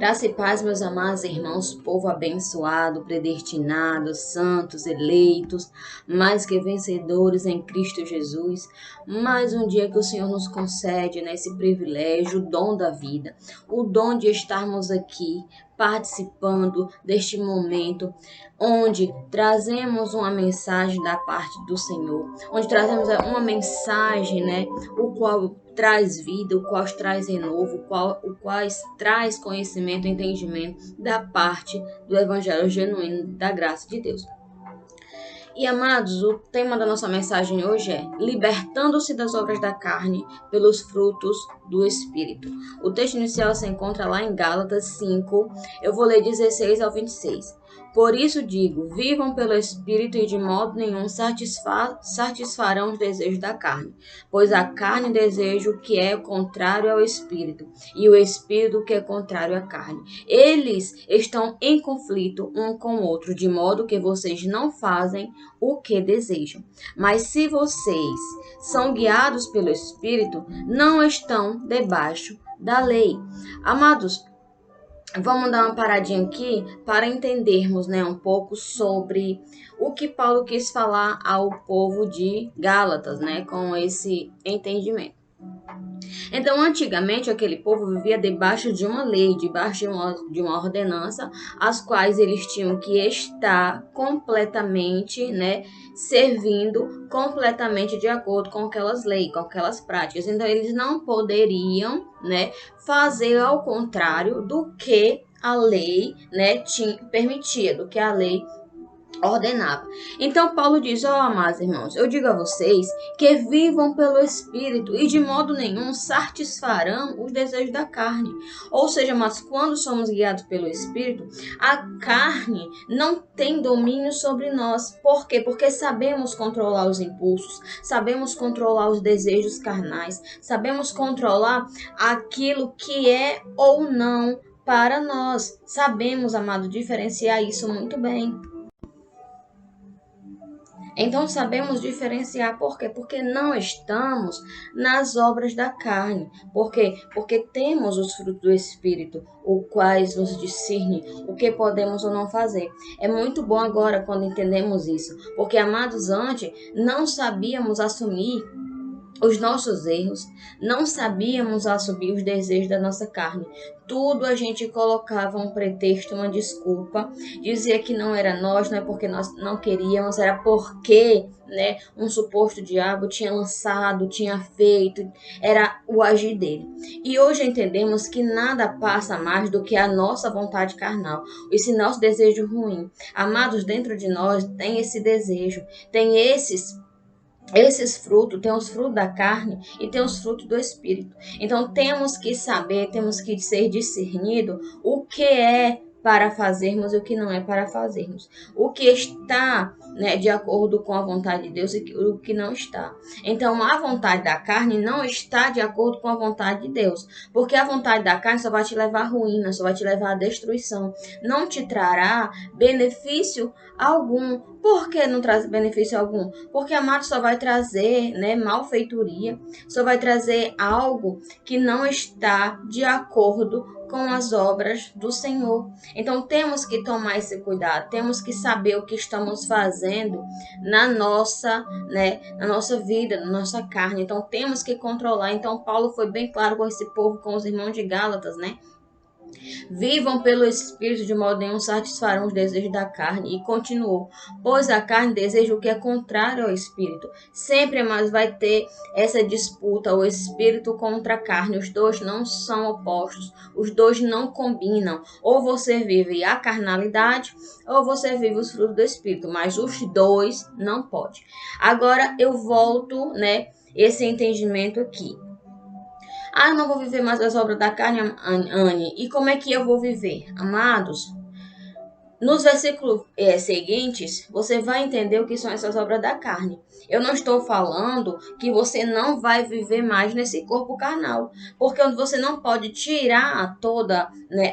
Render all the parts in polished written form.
Graça e paz, meus amados irmãos, povo abençoado, predestinado, santos, eleitos, mais que vencedores em Cristo Jesus. Mais um dia que o Senhor nos concede, né, esse privilégio, o dom da vida, o dom de estarmos aqui participando deste momento, onde trazemos uma mensagem da parte do Senhor, onde trazemos uma mensagem, né, o qual traz vida, o qual traz renovo, o qual traz conhecimento e entendimento da parte do Evangelho genuíno da graça de Deus. E amados, o tema da nossa mensagem hoje é libertando-se das obras da carne pelos frutos do Espírito. O texto inicial se encontra lá em Gálatas 5, eu vou ler 16 ao 26. Por isso digo, vivam pelo Espírito e de modo nenhum satisfarão os desejos da carne, pois a carne deseja o que é contrário ao Espírito, e o Espírito o que é contrário à carne. Eles estão em conflito um com o outro, de modo que vocês não fazem o que desejam. Mas se vocês são guiados pelo Espírito, não estão debaixo da lei. Amados, vamos dar uma paradinha aqui para entendermos, né, um pouco sobre o que Paulo quis falar ao povo de Gálatas, né, com esse entendimento. Então, antigamente, aquele povo vivia debaixo de uma lei, debaixo de uma ordenança, as quais eles tinham que estar completamente, né, servindo completamente de acordo com aquelas leis, com aquelas práticas. Então, eles não poderiam, né, fazer ao contrário do que a lei, né, permitia, do que a lei ordenava. Então Paulo diz, amados irmãos, eu digo a vocês que vivam pelo Espírito e de modo nenhum satisfarão os desejos da carne. Ou seja, mas quando somos guiados pelo Espírito, a carne não tem domínio sobre nós. Por quê? Porque sabemos controlar os impulsos, sabemos controlar os desejos carnais, sabemos controlar aquilo que é ou não para nós. Sabemos, amado, diferenciar isso muito bem. Então sabemos diferenciar, por quê? Porque não estamos nas obras da carne. Por quê? Porque temos os frutos do Espírito, os quais nos discernem o que podemos ou não fazer. É muito bom agora quando entendemos isso, porque, amados, antes não sabíamos assumir os nossos erros, não sabíamos assumir os desejos da nossa carne. Tudo a gente colocava um pretexto, uma desculpa, dizia que não era nós, não é porque nós não queríamos, era porque, né, um suposto diabo tinha lançado, tinha feito, era o agir dele. E hoje entendemos que nada passa mais do que a nossa vontade carnal, esse nosso desejo ruim. Amados, dentro de nós tem esse desejo, tem esses frutos, tem os frutos da carne e tem os frutos do Espírito. Então temos que saber, temos que ser discernido o que é para fazermos e o que não é para fazermos. O que está, né, de acordo com a vontade de Deus e o que não está. Então a vontade da carne não está de acordo com a vontade de Deus. Porque a vontade da carne só vai te levar à ruína, só vai te levar à destruição. Não te trará benefício algum. Por que não traz benefício algum? Porque, amado, só vai trazer, né, malfeitoria, só vai trazer algo que não está de acordo com as obras do Senhor. Então temos que tomar esse cuidado, temos que saber o que estamos fazendo na nossa, né, na nossa vida, na nossa carne. Então temos que controlar. Então Paulo foi bem claro com esse povo, com os irmãos de Gálatas, né? Vivam pelo Espírito, de modo nenhum satisfarão os desejos da carne. E continuou, pois a carne deseja o que é contrário ao Espírito. Sempre mais vai ter essa disputa, o Espírito contra a carne. Os dois não são opostos, os dois não combinam. Ou você vive a carnalidade, ou você vive os frutos do Espírito. Mas os dois não pode. Agora eu volto, né, esse entendimento aqui. Eu não vou viver mais as obras da carne, Anne. E como é que eu vou viver? Amados, Nos versículos seguintes, você vai entender o que são essas obras da carne. Eu não estou falando que você não vai viver mais nesse corpo carnal, porque você não pode tirar toda, né,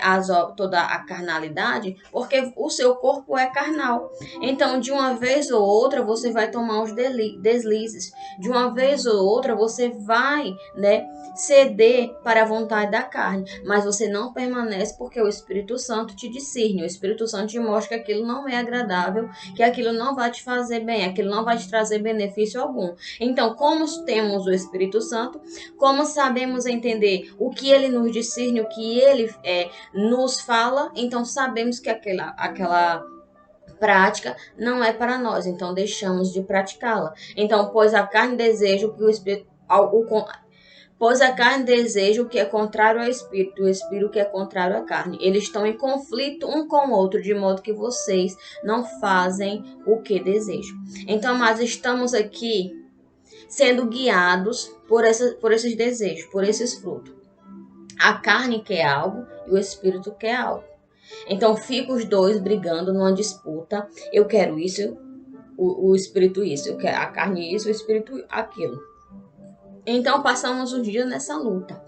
toda a carnalidade, porque o seu corpo é carnal. Então, de uma vez ou outra, você vai tomar os deslizes. De uma vez ou outra, você vai, né, ceder para a vontade da carne, mas você não permanece porque o Espírito Santo te discerne, o Espírito Santo te mostra que aquilo não é agradável, que aquilo não vai te fazer bem, aquilo não vai te trazer benefício algum. Então, como temos o Espírito Santo, como sabemos entender o que ele nos discerne, o que ele nos fala, então sabemos que aquela prática não é para nós, então deixamos de praticá-la. Então, pois a carne deseja o que o Espírito Pois a carne deseja o que é contrário ao espírito, o espírito que é contrário à carne. Eles estão em conflito um com o outro, de modo que vocês não fazem o que desejam. Então, nós estamos aqui sendo guiados por esses desejos, por esses frutos. A carne quer algo e o espírito quer algo. Então, fica os dois brigando numa disputa. Eu quero isso, o espírito isso. Eu quero a carne isso, o espírito aquilo. Então, passamos os dias nessa luta.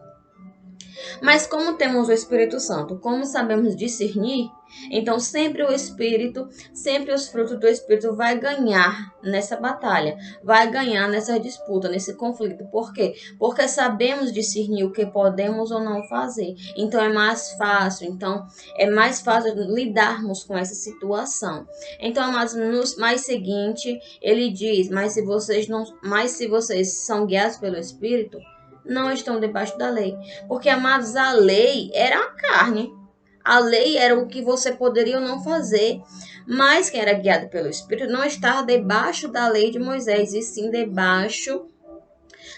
Mas como temos o Espírito Santo, como sabemos discernir, então sempre o Espírito, sempre os frutos do Espírito vai ganhar nessa batalha, vai ganhar nessa disputa, nesse conflito. Por quê? Porque sabemos discernir o que podemos ou não fazer. Então é mais fácil, lidarmos com essa situação. Então, mas no mais seguinte, ele diz: mas se vocês são guiados pelo Espírito, não estão debaixo da lei. Porque, amados, a lei era a carne. A lei era o que você poderia ou não fazer. Mas quem era guiado pelo Espírito não estava debaixo da lei de Moisés, e sim debaixo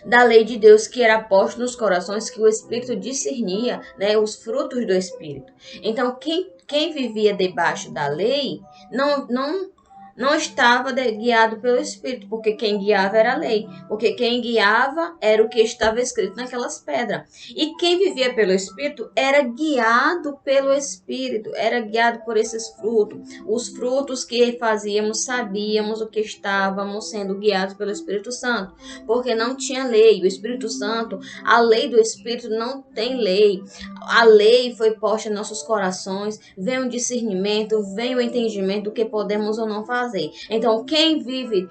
da lei de Deus que era posta nos corações, que o Espírito discernia, né, os frutos do Espírito. Então, quem vivia debaixo da lei não estava guiado pelo Espírito, porque quem guiava era a lei, porque quem guiava era o que estava escrito naquelas pedras. E quem vivia pelo Espírito era guiado pelo Espírito, era guiado por esses frutos. Os frutos que fazíamos, sabíamos o que estávamos sendo guiados pelo Espírito Santo, porque não tinha lei. O Espírito Santo, a lei do Espírito não tem lei. A lei foi posta em nossos corações, vem o discernimento, vem o entendimento do que podemos ou não fazer. Então, quem vive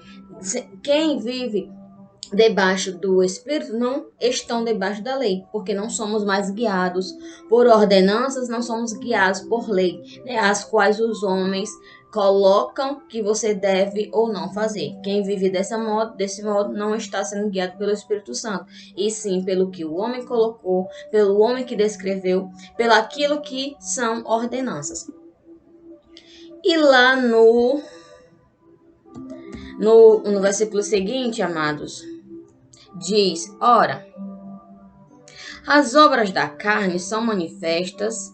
debaixo do Espírito não estão debaixo da lei, porque não somos mais guiados por ordenanças, não somos guiados por lei, né, as quais os homens colocam que você deve ou não fazer. Quem vive desse modo não está sendo guiado pelo Espírito Santo, e sim pelo que o homem colocou, pelo homem que descreveu, pelo aquilo que são ordenanças. E lá no versículo seguinte, amados, diz: ora, as obras da carne são manifestas.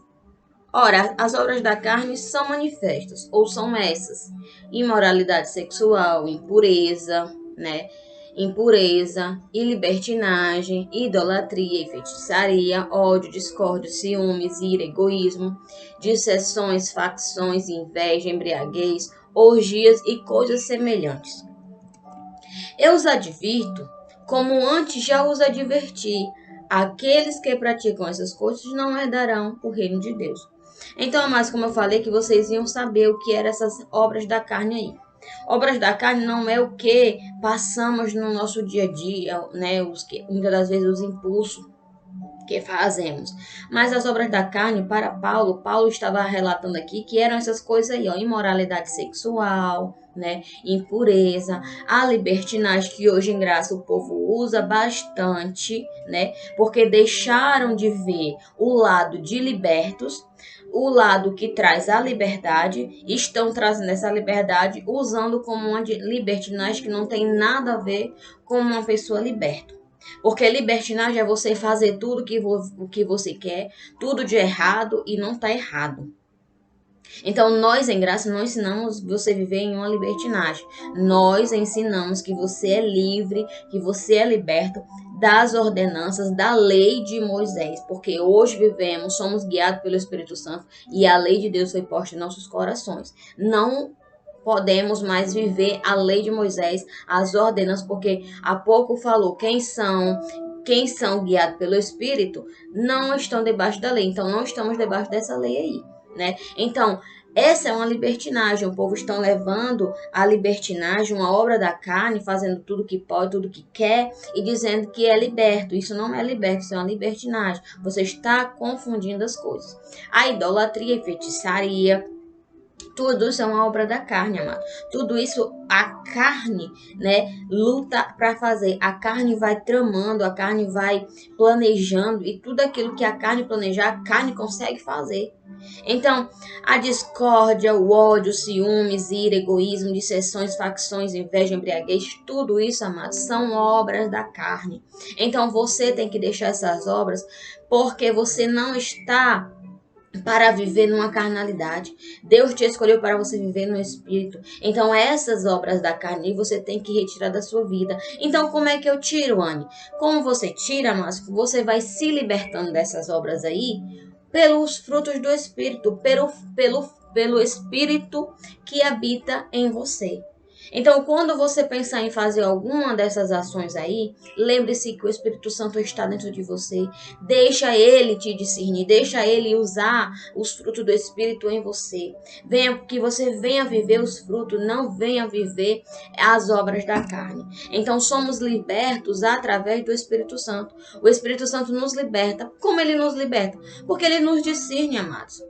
Ora, as obras da carne são manifestas, ou são essas: imoralidade sexual, impureza, né? Impureza e libertinagem, idolatria e feitiçaria, ódio, discórdia, ciúmes, ira, egoísmo, dissensões, facções, inveja, embriaguez, orgias e coisas semelhantes. Eu os advirto, como antes já os adverti: aqueles que praticam essas coisas não herdarão o reino de Deus. Então, mas como eu falei, que vocês iam saber o que eram essas obras da carne aí. Obras da carne não é o que passamos no nosso dia a dia, né? Muitas das vezes os impulsos que fazemos. Mas as obras da carne, para Paulo estava relatando aqui que eram essas coisas aí, ó: imoralidade sexual, né, impureza, a libertinagem, que hoje em graça o povo usa bastante, né, porque deixaram de ver o lado de libertos, o lado que traz a liberdade, estão trazendo essa liberdade usando como uma libertinagem que não tem nada a ver com uma pessoa liberta. Porque libertinagem é você fazer tudo o que você quer, tudo de errado, e não está errado. Então, nós em graça não ensinamos você viver em uma libertinagem. Nós ensinamos que você é livre, que você é liberto das ordenanças da lei de Moisés, porque hoje vivemos, somos guiados pelo Espírito Santo e a lei de Deus foi posta em nossos corações. Não podemos mais viver a lei de Moisés, as ordenanças, porque há pouco falou quem são guiados pelo Espírito não estão debaixo da lei, então não estamos debaixo dessa lei aí, né? Então, essa é uma libertinagem, o povo está levando a libertinagem, uma obra da carne, fazendo tudo que pode, tudo que quer e dizendo que é liberto. Isso não é liberto, isso é uma libertinagem. Você está confundindo as coisas. A idolatria e feitiçaria, tudo isso é uma obra da carne, amado. Tudo isso a carne, né, luta para fazer. A carne vai tramando, a carne vai planejando e tudo aquilo que a carne planejar, a carne consegue fazer. Então, a discórdia, o ódio, ciúmes, ira, egoísmo, dissensões, facções, inveja, embriaguez, tudo isso, amados, são obras da carne. Então, você tem que deixar essas obras porque você não está para viver numa carnalidade. Deus te escolheu para você viver no Espírito. Então, essas obras da carne você tem que retirar da sua vida. Então, como é que eu tiro, Anne? Como você tira, mas você vai se libertando dessas obras aí pelos frutos do Espírito, pelo Espírito que habita em você. Então, quando você pensar em fazer alguma dessas ações aí, lembre-se que o Espírito Santo está dentro de você. Deixa ele te discernir, deixa ele usar os frutos do Espírito em você. Que você venha viver os frutos, não venha viver as obras da carne. Então, somos libertos através do Espírito Santo. O Espírito Santo nos liberta. Como ele nos liberta? Porque ele nos discerne, amados.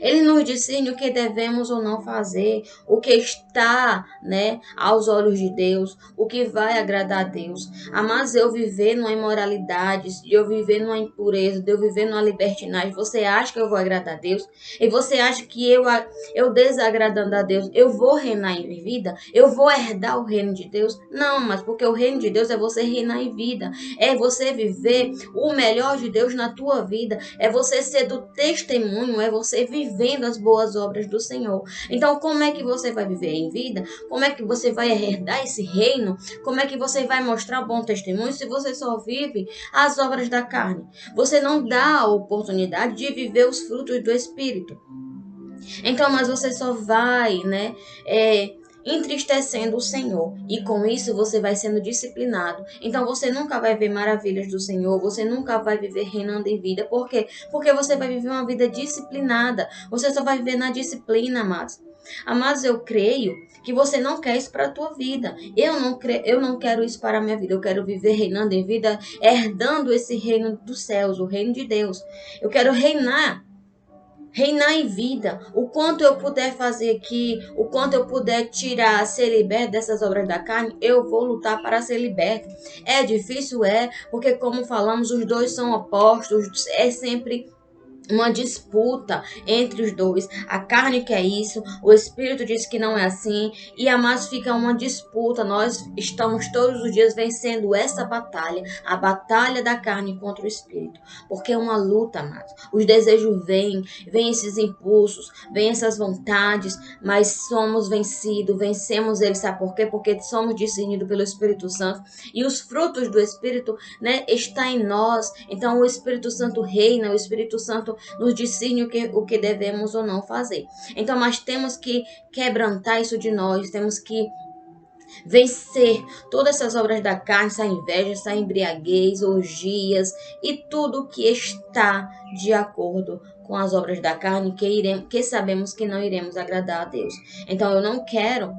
Ele nos discerne o que devemos ou não fazer, o que está, né, aos olhos de Deus, o que vai agradar a Deus. Mas eu viver numa imoralidade, eu viver numa impureza, eu viver numa libertinagem, você acha que eu vou agradar a Deus? E você acha que eu desagradando a Deus, eu vou reinar em vida? Eu vou herdar o reino de Deus? Não, mas porque o reino de Deus é você reinar em vida, é você viver o melhor de Deus na tua vida, é você ser do testemunho, é você vivendo as boas obras do Senhor. Então, como é que você vai viver em vida? Como é que você vai herdar esse reino? Como é que você vai mostrar bom testemunho se você só vive as obras da carne? Você não dá a oportunidade de viver os frutos do Espírito. Então, mas você só vai, né, entristecendo o Senhor, e com isso você vai sendo disciplinado. Então você nunca vai ver maravilhas do Senhor, você nunca vai viver reinando em vida. Por quê? Porque você vai viver uma vida disciplinada, você só vai viver na disciplina, amados. Amados, eu creio que você não quer isso para a tua vida. Eu não quero isso para a minha vida. Eu quero viver reinando em vida, herdando esse reino dos céus, o reino de Deus. Eu quero reinar em vida, o quanto eu puder fazer aqui, o quanto eu puder tirar, ser liberto dessas obras da carne, eu vou lutar para ser liberto. É difícil, porque como falamos, os dois são opostos, é sempre uma disputa entre os dois. A carne quer isso, o Espírito diz que não é assim, e amados, fica uma disputa. Nós estamos todos os dias vencendo essa batalha, a batalha da carne contra o Espírito, porque é uma luta, amados. Os desejos vêm esses impulsos, vêm essas vontades, mas somos vencemos eles, sabe por quê? Porque somos discernidos pelo Espírito Santo, e os frutos do Espírito, né, está em nós. Então o Espírito Santo reina, o Espírito Santo nos discerne o que devemos ou não fazer. Então, nós temos que quebrantar isso de nós, temos que vencer todas essas obras da carne, essa inveja, essa embriaguez, orgias e tudo que está de acordo com as obras da carne que sabemos que não iremos agradar a Deus. Então, eu não quero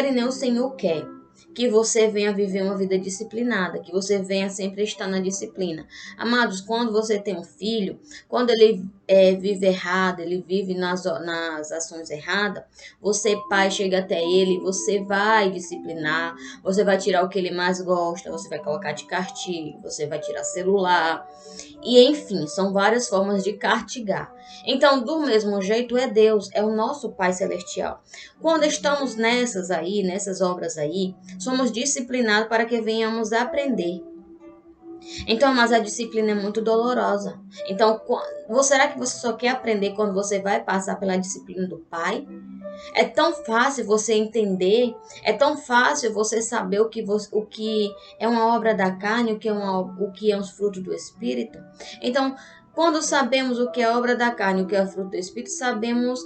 e nem o Senhor quer que você venha viver uma vida disciplinada, que você venha sempre estar na disciplina. Amados, quando você tem um filho, quando ele vive errado, ele vive nas ações erradas, você, pai, chega até ele, você vai disciplinar, você vai tirar o que ele mais gosta, você vai colocar de castigo, você vai tirar celular, e enfim, são várias formas de castigar. Então, do mesmo jeito, é Deus, é o nosso Pai Celestial. Quando estamos nessas obras aí, somos disciplinados para que venhamos aprender. Então, mas a disciplina é muito dolorosa. Então, será que você só quer aprender quando você vai passar pela disciplina do Pai? É tão fácil você entender, é tão fácil você saber o que é uma obra da carne, o que é os frutos do Espírito. Então, quando sabemos o que é obra da carne, o que é o fruto do Espírito, sabemos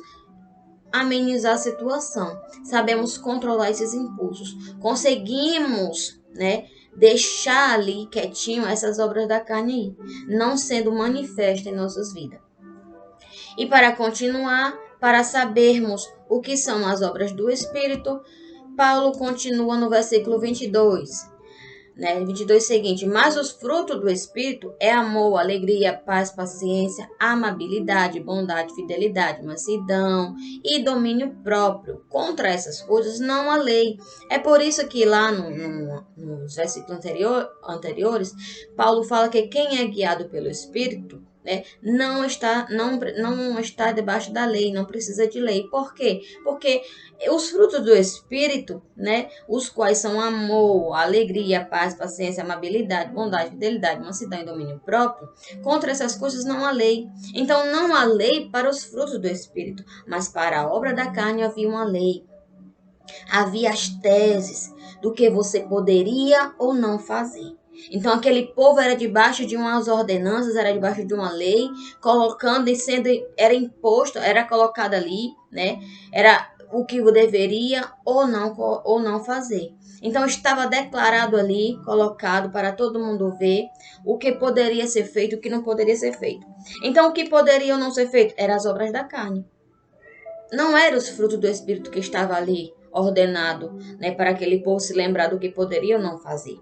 amenizar a situação, sabemos controlar esses impulsos, conseguimos, né, deixar ali quietinho essas obras da carne aí, não sendo manifesta em nossas vidas. E para continuar, para sabermos o que são as obras do Espírito, Paulo continua no versículo 22, né? 22 seguinte: mas os frutos do Espírito é amor, alegria, paz, paciência, amabilidade, bondade, fidelidade, mansidão e domínio próprio. Contra essas coisas não há lei. É por isso que lá nos versículos anteriores, Paulo fala que quem é guiado pelo Espírito, né, não está debaixo da lei, não precisa de lei. Por quê? Porque os frutos do Espírito, né, os quais são amor, alegria, paz, paciência, amabilidade, bondade, fidelidade, mansidão e domínio próprio, contra essas coisas não há lei. Então não há lei para os frutos do Espírito, mas para a obra da carne havia uma lei. Havia as teses do que você poderia ou não fazer. Então aquele povo era debaixo de umas ordenanças, era debaixo de uma lei, colocando e sendo, era imposto, era colocado ali, né? Era o que deveria ou não fazer. Então estava declarado ali, colocado para todo mundo ver o que poderia ser feito e o que não poderia ser feito. Então o que poderia ou não ser feito eram as obras da carne. Não eram os frutos do Espírito que estava ali ordenado, né, para aquele povo se lembrar do que poderia ou não fazer.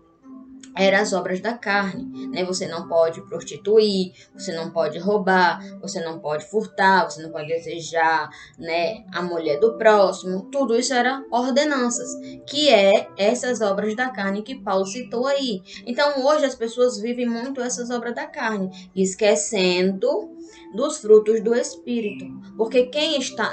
Eram as obras da carne, né? Você não pode prostituir, você não pode roubar, você não pode furtar, você não pode desejar, né, a mulher do próximo. Tudo isso era ordenanças, que é essas obras da carne que Paulo citou aí. Então hoje as pessoas vivem muito essas obras da carne, esquecendo dos frutos do Espírito, porque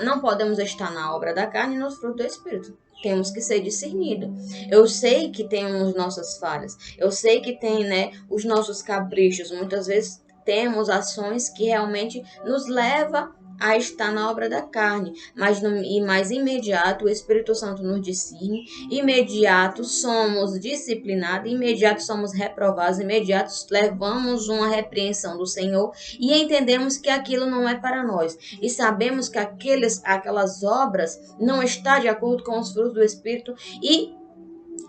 não podemos estar na obra da carne e nos frutos do Espírito. Temos que ser discernidos. Eu sei que temos nossas falhas. Eu sei que tem, né, os nossos caprichos. Muitas vezes temos ações que realmente nos levam a estar na obra da carne. Mas mais imediato o Espírito Santo nos discerne. Imediato somos disciplinados. Imediato somos reprovados. Imediato levamos uma repreensão do Senhor. E entendemos que aquilo não é para nós. E sabemos que aquelas obras não estão de acordo com os frutos do Espírito. E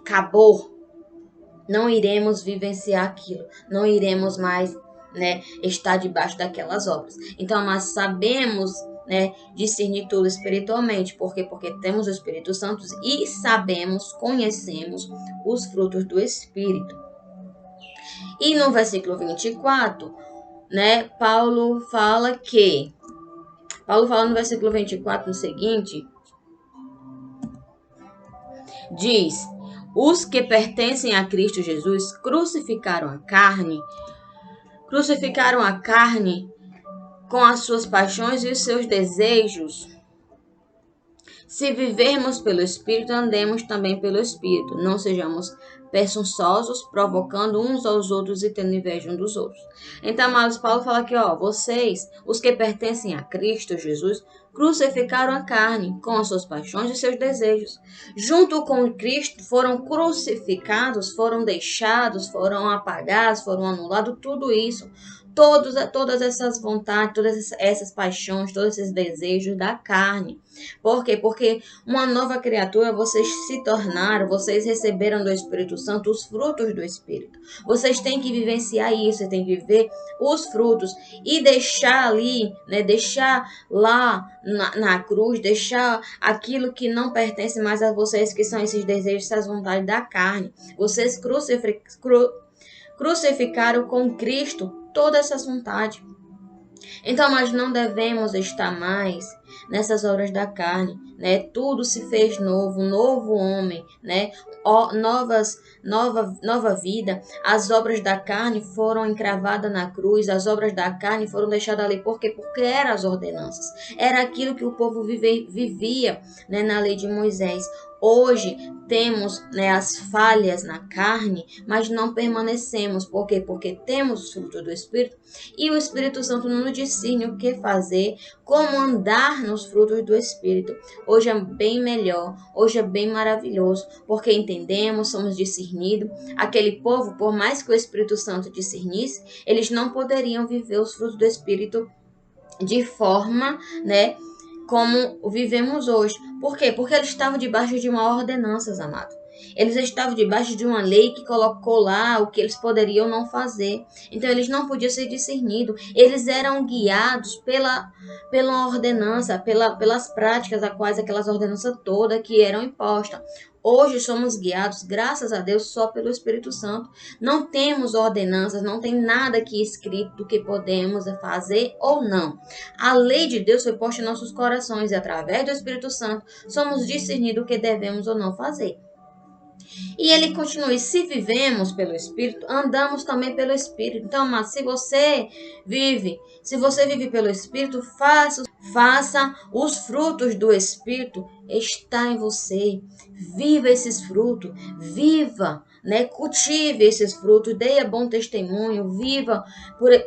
acabou. Não iremos vivenciar aquilo. Não iremos mais, né, estar debaixo daquelas obras. Então, nós sabemos, né, discernir tudo espiritualmente. Por quê? Porque temos o Espírito Santo e sabemos, conhecemos os frutos do Espírito. E no versículo 24, né, Paulo fala no versículo 24, no seguinte, diz: os que pertencem a Cristo Jesus crucificaram a carne com as suas paixões e os seus desejos. Se vivermos pelo Espírito, andemos também pelo Espírito. Não sejamos presunçosos, provocando uns aos outros e tendo inveja uns dos outros. Então, amados, Paulo fala aqui, vocês, os que pertencem a Cristo Jesus, crucificaram a carne com as suas paixões e seus desejos. Junto com Cristo foram crucificados, foram deixados, foram apagados, foram anulados, tudo isso. Todas essas vontades, todas essas paixões, todos esses desejos da carne. Por quê? Porque uma nova criatura vocês se tornaram, vocês receberam do Espírito Santo os frutos do Espírito. Vocês têm que vivenciar isso, vocês têm que viver os frutos e deixar ali, né, deixar lá na cruz, deixar aquilo que não pertence mais a vocês, que são esses desejos, essas vontades da carne. Vocês crucificaram com Cristo todas essas vontades. Então, nós não devemos estar mais nessas obras da carne, né? Tudo se fez novo, um novo homem, né? Nova vida. As obras da carne foram encravadas na cruz, as obras da carne foram deixadas ali. Por quê? Porque eram as ordenanças. Era aquilo que o povo vivia, né, na lei de Moisés. Hoje temos, né, as falhas na carne, mas não permanecemos. Por quê? Porque temos os frutos do Espírito e o Espírito Santo nos discerne o que fazer, como andar nos frutos do Espírito. Hoje é bem melhor, hoje é bem maravilhoso, porque entendemos, somos discernidos. Aquele povo, por mais que o Espírito Santo discernisse, eles não poderiam viver os frutos do Espírito de forma, né, como vivemos hoje. Por quê? Porque eles estavam debaixo de uma ordenança, amados. Eles estavam debaixo de uma lei que colocou lá o que eles poderiam não fazer. Então, eles não podiam ser discernidos. Eles eram guiados pela ordenança, pelas práticas a quais aquelas ordenanças todas que eram impostas. Hoje somos guiados, graças a Deus, só pelo Espírito Santo. Não temos ordenanças, não tem nada aqui escrito do que podemos fazer ou não. A lei de Deus foi posta em nossos corações e através do Espírito Santo somos discernidos o que devemos ou não fazer. E ele continua, e se vivemos pelo Espírito, andamos também pelo Espírito. Então, mas se você vive pelo Espírito, faça os frutos do Espírito está em você. Viva esses frutos, viva, né? Cultive esses frutos, dê bom testemunho, viva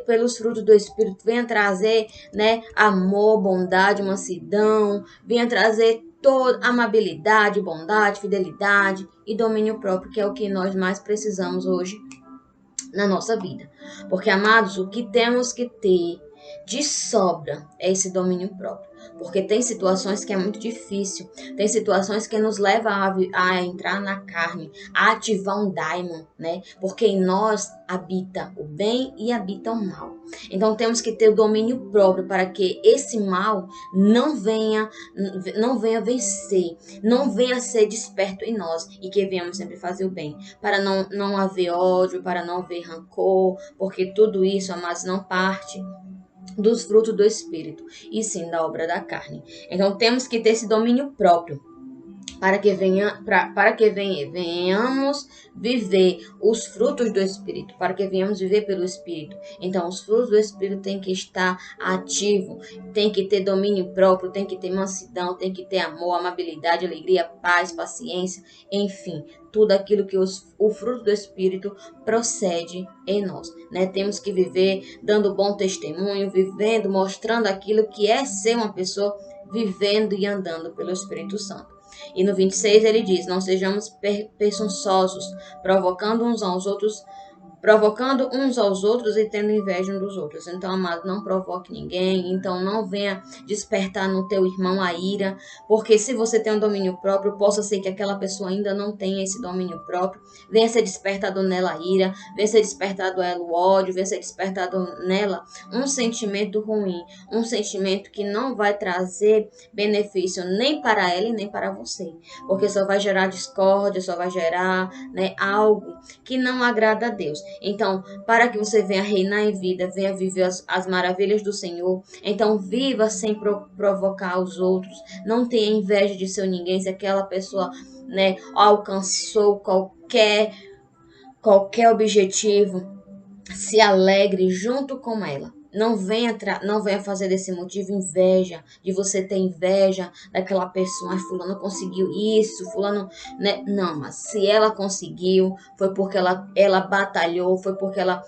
pelos frutos do Espírito, venha trazer, né, amor, bondade, mansidão, venha trazer toda amabilidade, bondade, fidelidade e domínio próprio, que é o que nós mais precisamos hoje na nossa vida. Porque, amados, o que temos que ter de sobra é esse domínio próprio. Porque tem situações que é muito difícil, tem situações que nos levam a entrar na carne, a ativar um daimon, né? Porque em nós habita o bem e habita o mal. Então temos que ter o domínio próprio para que esse mal não venha vencer, não venha ser desperto em nós e que venhamos sempre fazer o bem, para não haver ódio, para não haver rancor, porque tudo isso, amados, não parte dos frutos do Espírito, e sim da obra da carne. Então temos que ter esse domínio próprio para que venhamos viver os frutos do Espírito, para que venhamos viver pelo Espírito. Então os frutos do Espírito têm que estar ativos, tem que ter domínio próprio, tem que ter mansidão, tem que ter amor, amabilidade, alegria, paz, paciência, enfim, tudo aquilo que o fruto do Espírito procede em nós, né? Temos que viver dando bom testemunho, vivendo, mostrando aquilo que é ser uma pessoa vivendo e andando pelo Espírito Santo. E no 26 ele diz, não sejamos presunçosos, provocando uns aos outros e tendo inveja uns dos outros. Então, amado, não provoque ninguém. Então, não venha despertar no teu irmão a ira. Porque se você tem um domínio próprio, possa ser que aquela pessoa ainda não tenha esse domínio próprio. Venha ser despertado nela a ira. Venha ser despertado ela o ódio. Venha ser despertado nela um sentimento ruim. Um sentimento que não vai trazer benefício nem para ela e nem para você. Porque só vai gerar discórdia, só vai gerar, né, algo que não agrada a Deus. Então, para que você venha reinar em vida, venha viver as maravilhas do Senhor, então viva sem provocar os outros. Não tenha inveja de seu ninguém se aquela pessoa, né, alcançou qualquer objetivo. Se alegre junto com ela. Não venha fazer desse motivo inveja, de você ter inveja daquela pessoa, fulano conseguiu isso, fulano, né? Não, mas se ela conseguiu, foi porque ela batalhou, foi porque ela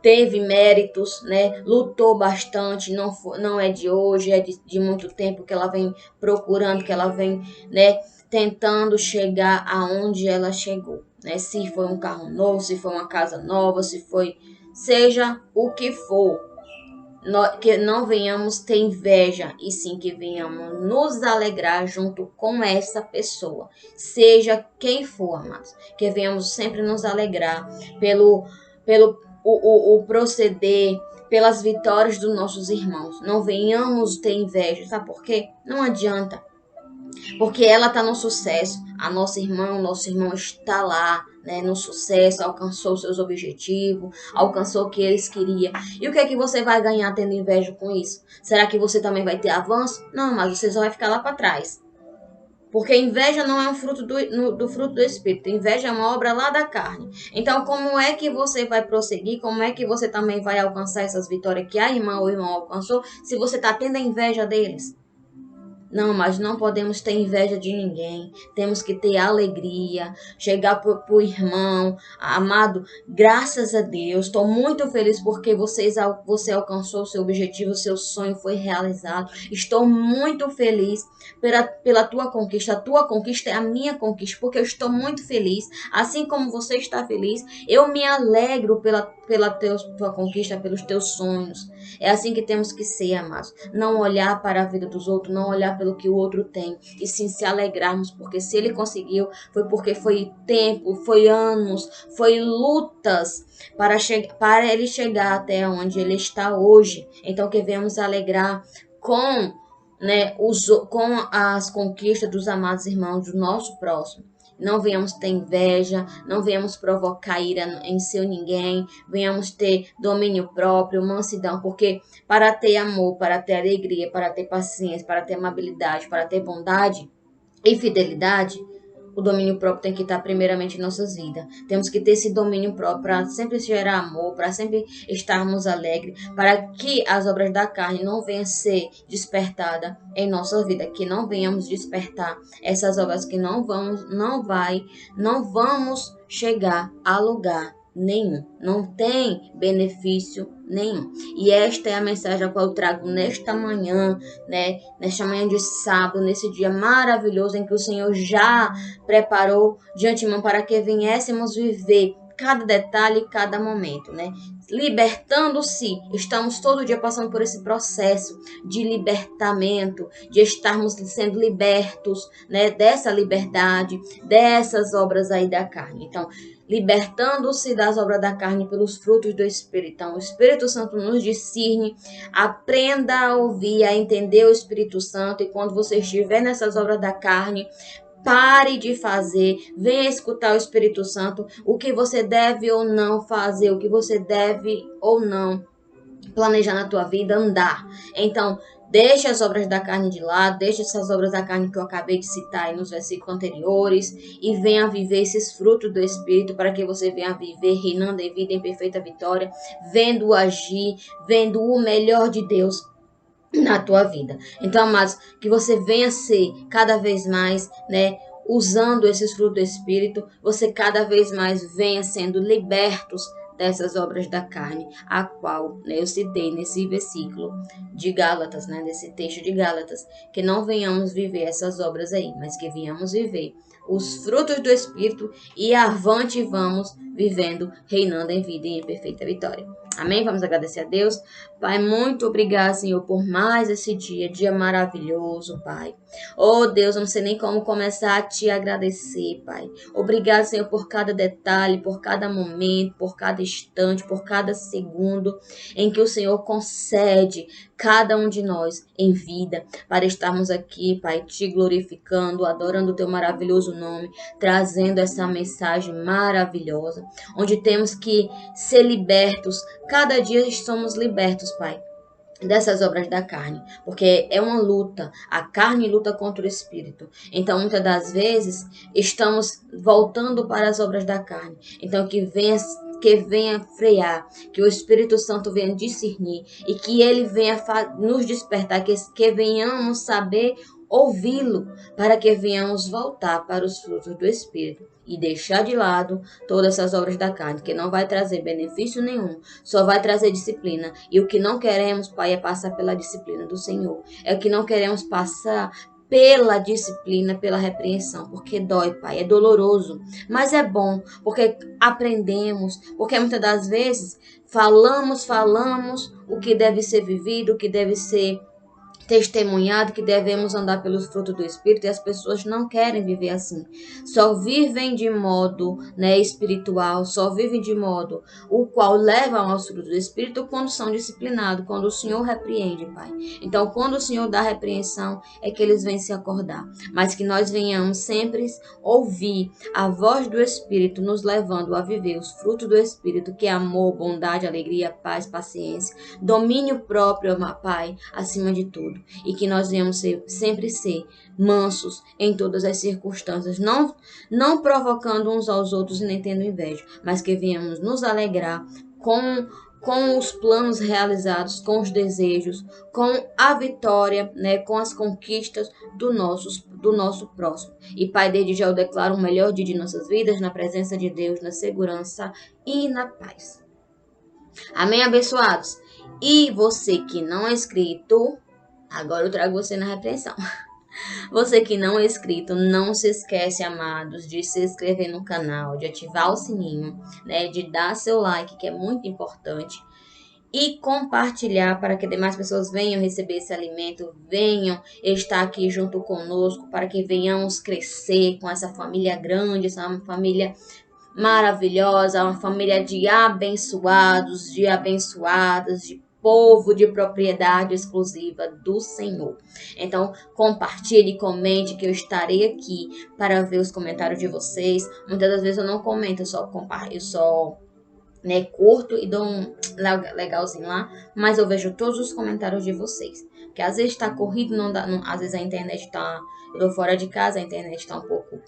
teve méritos, né? Lutou bastante, não é de hoje, é de muito tempo que ela vem procurando, que ela vem, né, tentando chegar aonde ela chegou, né? Se foi um carro novo, se foi uma casa nova, seja o que for, que não venhamos ter inveja, e sim que venhamos nos alegrar junto com essa pessoa, seja quem for, amados, que venhamos sempre nos alegrar pelo proceder, pelas vitórias dos nossos irmãos. Não venhamos ter inveja, sabe por quê? Não adianta. porque ela está no sucesso. A nossa irmã, o nosso irmão está lá, né, no sucesso, alcançou seus objetivos, alcançou o que eles queriam. E o que é que você vai ganhar tendo inveja com isso? Será que você também vai ter avanço? Não, mas você só vai ficar lá para trás. Porque inveja não é um fruto do fruto do Espírito. Inveja é uma obra lá da carne. Então, como é que você vai prosseguir? Como é que você também vai alcançar essas vitórias que a irmã ou o irmão alcançou se você está tendo a inveja deles? Não, mas não podemos ter inveja de ninguém. Temos que ter alegria. Chegar pro irmão, amado, graças a Deus. Estou muito feliz porque você alcançou o seu objetivo, o seu sonho foi realizado. Estou muito feliz pela tua conquista. A tua conquista é a minha conquista, porque eu estou muito feliz. Assim como você está feliz, eu me alegro pela tua conquista, pelos teus sonhos. É assim que temos que ser, amados. Não olhar para a vida dos outros, não olhar pelo que o outro tem, e sim se alegrarmos, porque se ele conseguiu, foi porque foi tempo, foi anos, foi lutas para ele chegar até onde ele está hoje. Então que venhamos alegrar com, né, com as conquistas dos amados irmãos do nosso próximo. Não venhamos ter inveja, não venhamos provocar ira em seu ninguém, venhamos ter domínio próprio, mansidão, porque para ter amor, para ter alegria, para ter paciência, para ter amabilidade, para ter bondade e fidelidade, o domínio próprio tem que estar primeiramente em nossas vidas. Temos que ter esse domínio próprio para sempre gerar amor, para sempre estarmos alegres, para que as obras da carne não venham ser despertadas em nossa vida, que não venhamos despertar essas obras que não vamos chegar a lugar nenhum, não tem benefício nenhum. E esta é a mensagem a qual eu trago nesta manhã, né? Nesta manhã de sábado, nesse dia maravilhoso em que o Senhor já preparou de antemão para que viéssemos viver cada detalhe, cada momento, né? Libertando-se, estamos todo dia passando por esse processo de libertamento, de estarmos sendo libertos, né? Dessa liberdade, dessas obras aí da carne. Então, libertando-se das obras da carne pelos frutos do Espírito. Então, o Espírito Santo nos discerne, aprenda a ouvir, a entender o Espírito Santo, e quando você estiver nessas obras da carne, pare de fazer, venha escutar o Espírito Santo, o que você deve ou não fazer, o que você deve ou não planejar na tua vida, andar. Então, deixe as obras da carne de lado, deixe essas obras da carne que eu acabei de citar aí nos versículos anteriores e venha viver esses frutos do Espírito para que você venha viver reinando em vida, em perfeita vitória, vendo agir, vendo o melhor de Deus na tua vida. Então, amados, que você venha ser cada vez mais, né, usando esses frutos do Espírito, você cada vez mais venha sendo libertos dessas obras da carne, a qual, né, eu citei nesse versículo de Gálatas, né, nesse texto de Gálatas, que não venhamos viver essas obras aí, mas que venhamos viver os frutos do Espírito e avante vamos vivendo, reinando em vida e em perfeita vitória. Amém? Vamos agradecer a Deus. Pai, muito obrigado, Senhor, por mais esse dia maravilhoso, Pai. Oh, Deus, eu não sei nem como começar a te agradecer, Pai. Obrigado, Senhor, por cada detalhe, por cada momento, por cada instante, por cada segundo em que o Senhor concede cada um de nós em vida para estarmos aqui, Pai, te glorificando, adorando o teu maravilhoso nome, trazendo essa mensagem maravilhosa, onde temos que ser libertos. Cada dia somos libertos, Pai, dessas obras da carne, porque é uma luta, a carne luta contra o espírito, então muitas das vezes estamos voltando para as obras da carne, então que venha frear, que o Espírito Santo venha discernir e que ele venha nos despertar, que venhamos saber ouvi-lo, para que venhamos voltar para os frutos do Espírito e deixar de lado todas essas obras da carne, que não vai trazer benefício nenhum, só vai trazer disciplina. E o que não queremos, Pai, é passar pela disciplina do Senhor. É o que não queremos passar pela disciplina, pela repreensão, porque dói, Pai, é doloroso, mas é bom, porque aprendemos, porque muitas das vezes falamos o que deve ser vivido, o que deve ser testemunhado que devemos andar pelos frutos do Espírito e as pessoas não querem viver assim. Só vivem de modo, espiritual, só vivem de modo o qual leva aos frutos do Espírito quando são disciplinados, quando o Senhor repreende, Pai. Então, quando o Senhor dá repreensão, é que eles vêm se acordar. Mas que nós venhamos sempre ouvir a voz do Espírito nos levando a viver os frutos do Espírito, que é amor, bondade, alegria, paz, paciência, domínio próprio, Pai, acima de tudo. E que nós venhamos sempre ser mansos em todas as circunstâncias, não provocando uns aos outros e nem tendo inveja, mas que venhamos nos alegrar com os planos realizados, com os desejos, com a vitória, com as conquistas do nosso próximo. E Pai, desde já eu declaro o melhor dia de nossas vidas, na presença de Deus, na segurança e na paz. Amém, abençoados? E você que não é inscrito, agora eu trago você na repreensão. Você que não é inscrito, não se esquece, amados, de se inscrever no canal, de ativar o sininho, de dar seu like, que é muito importante, e compartilhar para que demais pessoas venham receber esse alimento, venham estar aqui junto conosco, para que venhamos crescer com essa família grande, essa família maravilhosa, uma família de abençoados, de abençoadas, de povo de propriedade exclusiva do Senhor. Então, compartilhe, comente, que eu estarei aqui para ver os comentários de vocês. Muitas das vezes eu não comento, eu só curto e dou um legalzinho lá, mas eu vejo todos os comentários de vocês. Porque às vezes tá corrido, às vezes a internet tá... Eu tô fora de casa, a internet tá um pouco...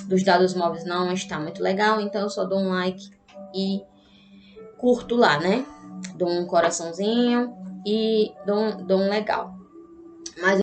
dos dados móveis não está muito legal, então eu só dou um like e curto lá, Dou um coraçãozinho e dou um legal. Mas